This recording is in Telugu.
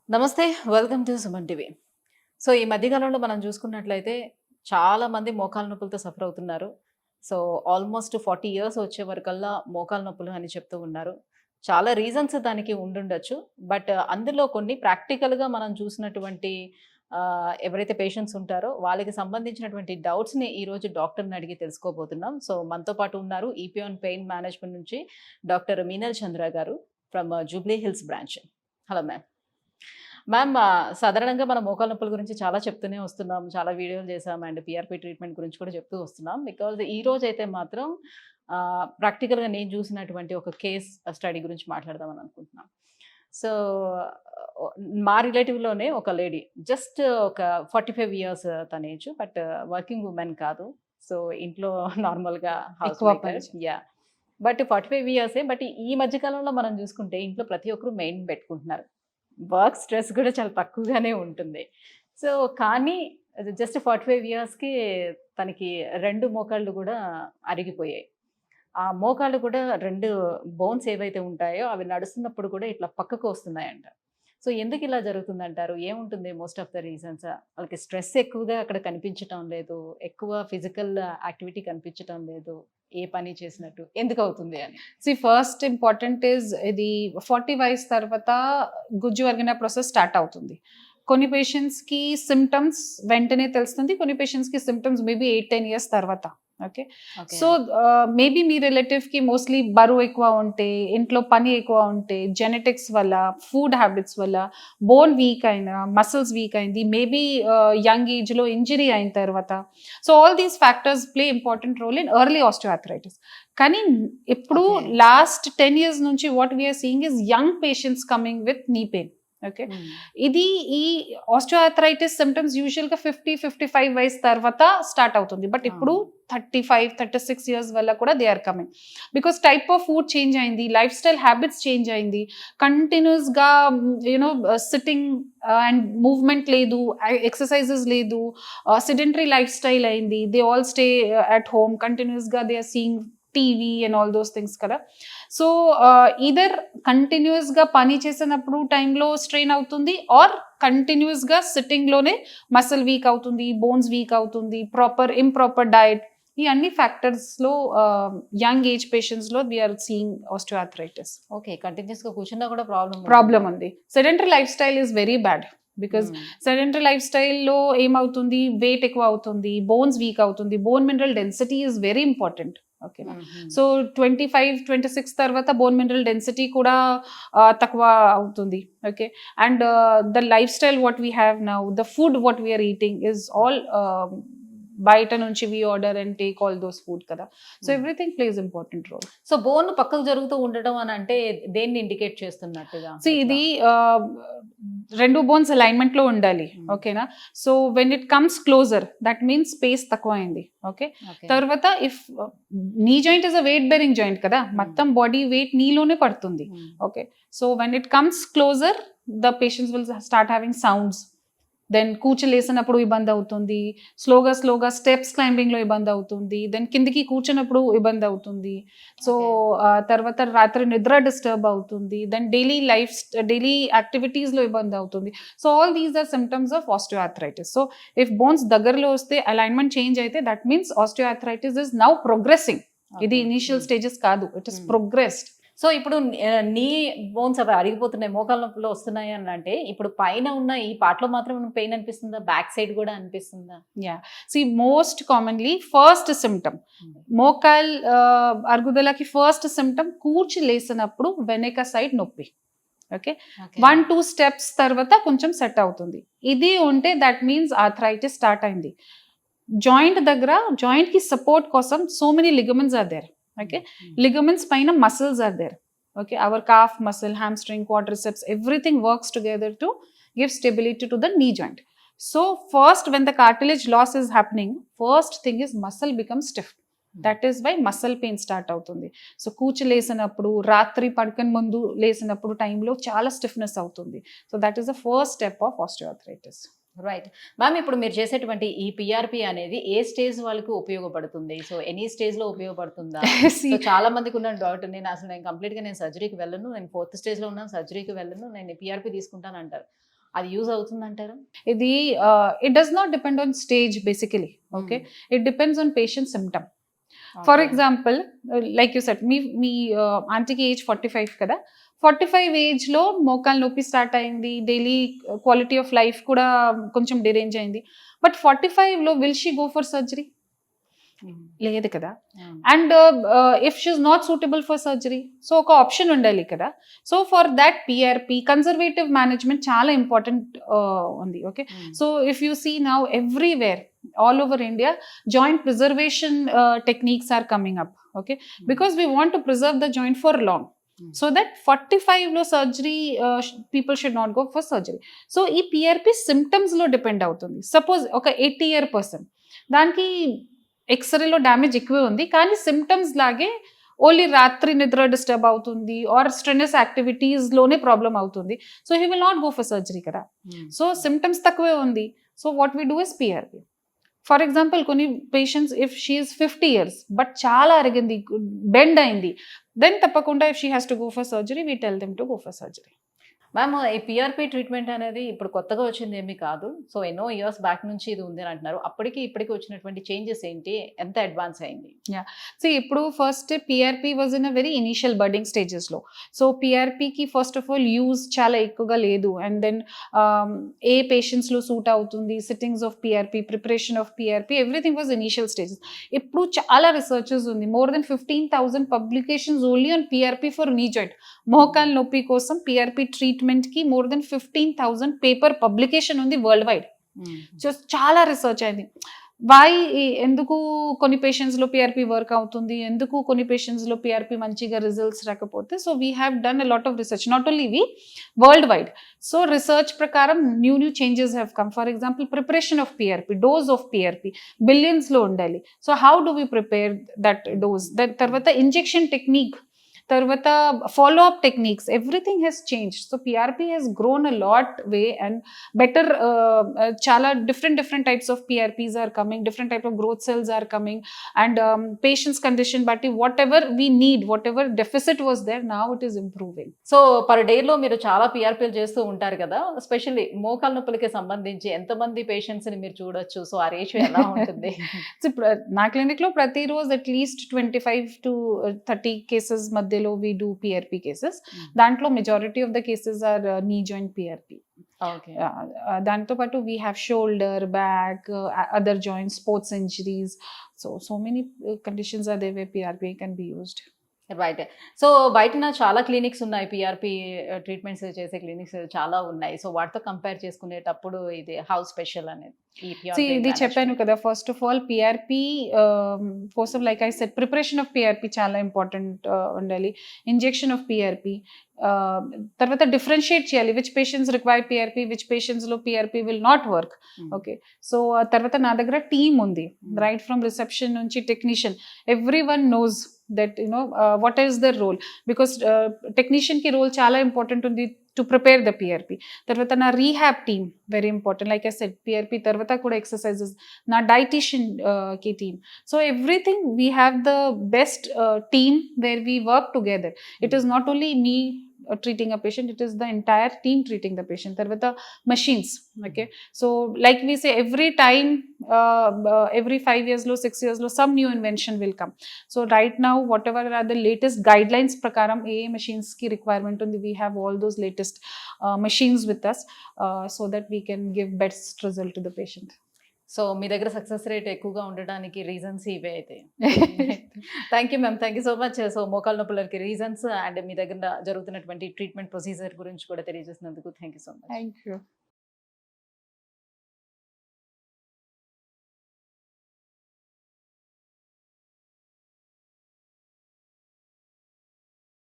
నమస్తే. Welcome to Suman TV. So, ఈ మధ్య కాలంలో మనం చూసుకున్నట్లయితే చాలా మంది మోకాళ్ళ నొప్పులతో సఫర్ అవుతున్నారు. సో, ఆల్మోస్ట్ 40 ఇయర్స్ వచ్చే వరకల్లా మోకాళ్ళ నొప్పులు అని చెప్తూ ఉన్నారు. చాలా రీజన్స్ దానికి ఉండుండొచ్చు. బట్ అందులో కొన్ని ప్రాక్టికల్‌గా మనం చూసినటువంటి ఎవరైతే పేషెంట్స్ ఉంటారో వాళ్ళకి సంబంధించినటువంటి డౌట్స్‌ని ఈరోజు డాక్టర్‌ని అడిగి తెలుసుకోబోతున్నాం. సో, మనతో పాటు ఉన్నారు ఈపియాన్ పెయిన్ మేనేజ్మెంట్ నుంచి డాక్టర్ మీనల్ చంద్ర గారు from Jubilee hills branch. Hello ma'am. Ma'am సాధారణంగా మనం మోకాళ్ళ నొప్పుల గురించి చాలా చెప్తూనే వస్తున్నాం. చాలా వీడియోలు చేసాం అండ్ పీఆర్‌పీ ట్రీట్మెంట్ గురించి కూడా చెప్తూ వస్తున్నాం. బికాజ్ ఈ రోజైతే మాత్రం ప్రాక్టికల్‌గా నేను చూసినటువంటి ఒక కేస్ స్టడీ గురించి మాట్లాడదామని అనుకుంటున్నాం. సో, మా రిలేటివ్‌లోనే ఒక లేడీ జస్ట్ ఒక 45 ఇయర్స్ తన ఏజ్. బట్ వర్కింగ్ వుమెన్ కాదు. సో, ఇంట్లో నార్మల్‌గా హౌస్ ఎక్కువ మేకర్. పని చే యాహ్! బట్ 45 ఇయర్సే. బట్ ఈ మధ్య కాలంలో మనం చూసుకుంటే ఇంట్లో ప్రతి ఒక్కరు మెయిన్ పెట్టుకుంటున్నారు. వర్క్ స్ట్రెస్ కూడా చాలా తక్కువగానే ఉంటుంది. సో, కానీ అది జస్ట్ 45 ఇయర్స్‌కి తనకి 2 మోకాళ్ళు గూడా అరిగిపోయాయి. ఆ మోకాళ్ళు కూడా 2 బోన్స్ ఏవైతే ఉంటాయో అవి నడుస్తున్నప్పుడు కూడా ఇట్లా పక్కకు వస్తున్నాయంట. సో, ఎందుకిలా జరుగుతుందంటారు? ఏముంటుంది మోస్ట్ ఆఫ్ ద రీజన్స్? వాళ్ళకి స్ట్రెస్ ఎక్కువగా అక్కడ కనిపించటం లేదు. ఎక్కువ ఫిజికల్ యాక్టివిటీ కనిపించటం లేదు. ఏ పని చేసినట్టు. ఎందుకవుతుంది అని? ఫస్ట్ ఇంపార్టెంట్ ఈజ్ ఇది 40 వయసు తర్వాత గుజ్జు అరిగిన ప్రాసెస్ స్టార్ట్ అవుతుంది. కొన్ని పేషెంట్స్కి సిమ్టమ్స్ వెంటనే తెలుస్తుంది, కొన్ని పేషెంట్స్కి సిమ్టమ్స్ మేబీ 8-10 ఇయర్స్ తర్వాత. ఓకే, సో మేబీ మీ రిలేటివ్కి మోస్ట్లీ బరువు ఎక్కువ ఉంటే, ఇంట్లో పని ఎక్కువ ఉంటే, జెనెటిక్స్ వల్ల, ఫుడ్ హ్యాబిట్స్ వల్ల, బోన్ వీక్ అయినా, మసిల్స్ వీక్ అయింది, మేబీ యంగ్ ఏజ్లో ఇంజరీ అయిన తర్వాత. So all these factors play important role in early osteoarthritis. కానీ ఇప్పుడు లాస్ట్ 10 ఇయర్స్ నుంచి what we're seeing is young patients coming with knee pain. Okay, ఇది ఈ ఆస్టియోఆర్థరైటిస్ సిమ్టమ్స్ యూజువల్ గా 50-55 వయసు తర్వాత స్టార్ట్ అవుతుంది. బట్ ఇప్పుడు 35-36 ఇయర్స్ వల్ల కూడా they are coming because type of food change అయింది, లైఫ్ స్టైల్ హ్యాబిట్స్ చేంజ్ అయింది, కంటిన్యూస్ గా యూనో సిట్టింగ్ అండ్ మూవ్మెంట్ లేదు, ఎక్సర్సైజెస్ లేదు, సెడెంటరీ లైఫ్ స్టైల్ అయింది, they all stay at home, continuous గా they are seeing TV and all those things కదా. సో ఈదర్ కంటిన్యూస్ గా పని చేసినప్పుడు టైంలో స్ట్రెయిన్ అవుతుంది, ఆర్ కంటిన్యూస్ గా సిట్టింగ్ లోనే మసిల్ వీక్ అవుతుంది, బోన్స్ వీక్ అవుతుంది, ఇంప్రాపర్ డైట్, ఈ అన్ని ఫ్యాక్టర్స్ లో యంగ్ ఏజ్ పేషెంట్స్ లో వీఆర్ సీయింగ్ ఆస్టియోఆర్థరైటిస్. ఓకే, కంటిన్యూస్‌గా కూర్చున్నా కూడా ప్రాబ్లం ఉంది. Sedentary life style is very bad because sedentary life స్టైల్లో ఏమవుతుంది, వెయిట్ ఎక్కువ అవుతుంది, బోన్స్ వీక్ అవుతుంది, bone mineral density is very important. Okay, so 25-26 తర్వాత బోన్ మినరల్ డెన్సిటీ కూడా తక్కువ అవుతుంది. Okay, and the lifestyle what we have now, the food what we're eating is all బయట నుంచి we order and take all those food కదా. So everything plays important role. So bone పక్కకు జరుగుతూ ఉండడం అని అంటే దేన్ని ఇండికేట్ చేస్తున్నట్టుగా? ఇది రెండు బోన్స్ అలైన్మెంట్ లో ఉండాలి. ఓకేనా, so when it comes closer that means space తక్కువ అయింది. ఓకే, తర్వాత if knee joint is a weight bearing joint కదా, మొత్తం బాడీ వెయిట్ నీలోనే పడుతుంది. Okay, so when it comes closer the patients will start having sounds, then కూర్చోలేసినప్పుడు ఇబ్బంది అవుతుంది, స్లోగా స్టెప్స్ క్లైంబింగ్ లో ఇబ్బంది అవుతుంది, దెన్ కిందికి కూర్చున్నప్పుడు ఇబ్బంది అవుతుంది, సో తర్వాత రాత్రి నిద్ర డిస్టర్బ్ అవుతుంది, దెన్ డైలీ యాక్టివిటీస్ లో ఇబ్బంది అవుతుంది. So all these are symptoms of osteoarthritis. So if bones దగ్గరలో వస్తే, అలైన్మెంట్ చేంజ్ అయితే, that means osteoarthritis is now progressing. ఇది ఇనిషియల్ స్టేజెస్ కాదు, ఇట్ ఇస్ ప్రోగ్రెస్డ్. సో ఇప్పుడు నీ బోన్స్ అవి అరిగిపోతున్నాయి, మోకాళ్ళ నొప్పులు వస్తున్నాయి అని అంటే, ఇప్పుడు పైన ఉన్న ఈ పార్ట్ లో మాత్రం పెయిన్ అనిపిస్తుందా, బ్యాక్ సైడ్ కూడా అనిపిస్తుందా? మోస్ట్ కామన్లీ ఫస్ట్ సిమ్టమ్ మోకాల్ అరుగుదలకి ఫస్ట్ సిమ్టమ్ కూర్చి లేసినప్పుడు వెనక సైడ్ నొప్పి. ఓకే, 1-2 స్టెప్స్ తర్వాత కొంచెం సెట్ అవుతుంది. ఇది ఉంటే దట్ మీన్స్ ఆర్థరైటిస్ స్టార్ట్ అయింది. జాయింట్ దగ్గర, జాయింట్ కి సపోర్ట్ కోసం so many ligaments are there. Okay, ligaments paina muscles are there. Okay, our calf muscle, hamstring, quadriceps, everything works together to give stability to the knee joint. So first, when the cartilage loss is happening, first thing is muscle becomes stiff. That is why muscle pain start అవుతుంది. సో కూర్చు లేసినప్పుడు, రాత్రి పడుకని ముందు లేసినప్పుడు టైంలో చాలా స్టిఫ్నెస్ అవుతుంది. So that is the first step of osteoarthritis. Right ma'am, ఇప్పుడు మీరు చేసేటువంటి ఈ పిఆర్పి అనేది ఏ స్టేజ్ వాళ్ళకి ఉపయోగపడుతుంది? సో ఎనీ స్టేజ్ లో ఉపయోగపడుతుందా? చాలా మందికి ఉన్న డౌట్, నేను కంప్లీట్ గా సర్జరీకి వెళ్ళను, నేను 4th స్టేజ్ లో ఉన్నాను, సర్జరీకి వెళ్ళను, నేను పిఆర్పి తీసుకుంటాను అంటారు. అది యూజ్ అవుతుందంటారా? ఇది it does not depend on stage basically. Okay, it depends on patient symptom. For example like you said మీ ఆంటీకి ఏజ్ 45 కదా, 45 ఏజ్లో మోకాలు నొప్పి స్టార్ట్ అయింది, డైలీ క్వాలిటీ ఆఫ్ లైఫ్ కూడా కొంచెం డిరేంజ్ అయింది. బట్ 45లో will she go for surgery? లేదు కదా. And if she is not suitable for surgery, so ఒక ఆప్షన్ ఉండాలి కదా. So for that PRP conservative management చాలా ఇంపార్టెంట్ ఉంది. Okay, so if you see now everywhere all over India, joint preservation techniques are coming up. Okay, because we want to preserve the joint for long, so that 45 lo surgery people should not go for surgery. So ee PRP symptoms lo depend avutundi. Suppose oka 80-year person daniki x-ray lo damage ఎక్కువే ఉంది, కానీ symptoms లాగే ఓన్లీ రాత్రి నిద్ర డిస్టర్బ్ అవుతుంది ఆర్ స్ట్రెనస్ యాక్టివిటీస్ లోనే ప్రాబ్లం అవుతుంది. So he will not go for surgery కదా. సో సిమ్టమ్స్ తక్కువే ఉంది, so what we do is PRP. For example కొన్ని patients if she is 50 years but చాలా అరిగింది, బెండ్ అయింది, దెన్ తప్పకుండా if she has to go for surgery we tell them to go for surgery. Ma'am, ఈ పిఆర్పి ట్రీట్మెంట్ అనేది ఇప్పుడు కొత్తగా వచ్చింది ఏమీ కాదు. సో ఎన్నో ఇయర్స్ బ్యాక్ నుంచి ఇది ఉంది అని అంటున్నారు. అప్పటికి ఇప్పటికి వచ్చినటువంటి చేంజెస్ ఏంటి, ఎంత అడ్వాన్స్ అయింది? సో ఇప్పుడు first PRP was in a very initial budding స్టేజెస్లో. సో పిఆర్పికి ఫస్ట్ ఆఫ్ ఆల్ యూజ్ చాలా ఎక్కువగా లేదు. అండ్ దెన్ ఏ పేషెంట్స్లో సూట్ అవుతుంది, sittings of PRP, preparation of PRP, everything was initial stages. ఇప్పుడు చాలా రీసెర్చెస్ ఉంది, more than 15,000 publications only on PRP for knee joint. మోకాల్ నొప్పి కోసం పిఆర్పి ట్రీట్మెంట్ కి మోర్ దెన్ 15,000 పేపర్ పబ్లికేషన్ ఉంది వరల్డ్ వైడ్. సో చాలా రీసెర్చ్ అయింది. వై, ఎందుకు కొన్ని పేషెంట్స్లో పిఆర్పి వర్క్ అవుతుంది, ఎందుకు కొన్ని పేషెంట్స్లో పిఆర్పి మంచిగా రిజల్ట్స్ రాకపోతే. So we have done a lot of research, not only we, world wide. So research ప్రకారం new changes have come. For example preparation of PRP, dose of PRP బిలియన్స్లో ఉండాలి. So how do we prepare that dose, తర్వాత ఇంజెక్షన్ టెక్నిక్, తర్వాత follow up techniques, everything has changed. So PRP has grown a lot way and better chala different types of PRPs are coming, different type of growth cells are coming, and patient's condition but whatever we need, whatever deficit was there, now it is improving. So per డేలో మీరు చాలా పిఆర్పీలు చేస్తూ ఉంటారు కదా, ఎస్పెషల్లీ మోకాలు నొప్పులకి సంబంధించి ఎంతమంది పేషెంట్స్ ని మీరు చూడొచ్చు? సో ఆ రేషియో ఎలా ఉంటుంది? నా క్లినిక్ లో ప్రతిరోజు అట్లీస్ట్ 25 to 30 కేసెస్ మధ్య we do PRP cases. దాంట్లో majority of the cases are knee joint PRP. Okay. దాంతో పాటు we have shoulder, back, other joints, sports injuries. So many conditions are there where PRP can be used. Right. So బయటన చాలా క్లినిక్స్ ఉన్నాయి, పిఆర్పి ట్రీట్మెంట్స్ చేసే క్లినిక్స్ చాలా ఉన్నాయి. సో వాటితో కంపేర్ చేసుకునేటప్పుడు ఇది హౌ స్పెషల్ అనేది? ఇది చెప్పాను కదా, ఫస్ట్ ఆఫ్ ఆల్ పిఆర్పి కోసం like I said preparation of PRP చాలా ఇంపార్టెంట్ ఉండాలి. ఇంజెక్షన్ ఆఫ్ పిఆర్పి, తర్వాత డిఫరెన్షియేట్ చేయాలి which patients require PRP, which పేషెంట్స్లో PRP will not work. Okay, so తర్వాత నా దగ్గర టీమ్ ఉంది, రైట్ ఫ్రమ్ రిసెప్షన్ నుంచి technician, every one knows that what is their role, because technician ki role chala important undi to prepare the PRP. Tarvata na rehab team very important, like I said PRP tarvata kuda exercises, na dietitian ki team. So everything we have the best team where we work together. It is not only me treating a patient, it is the entire team treating the patient. Tarvata machines, okay, so like we say every time every 5 years lo 6 years lo some new invention will come. So right now whatever are the latest guidelines prakaram a machines ki requirement undi, we have all those latest machines with us so that we can give best result to the patient. So మీ దగ్గర సక్సెస్ రేట్ ఎక్కువగా ఉండడానికి రీజన్స్ ఇవే అయితే. Thank you ma'am, thank you so much. So మోకాలు నొప్పులకి రీజన్స్ అండ్ మీ దగ్గర జరుగుతున్నటువంటి ట్రీట్మెంట్ ప్రొసీజర్ గురించి కూడా తెలియజేసినందుకు thank you so much. Thank you.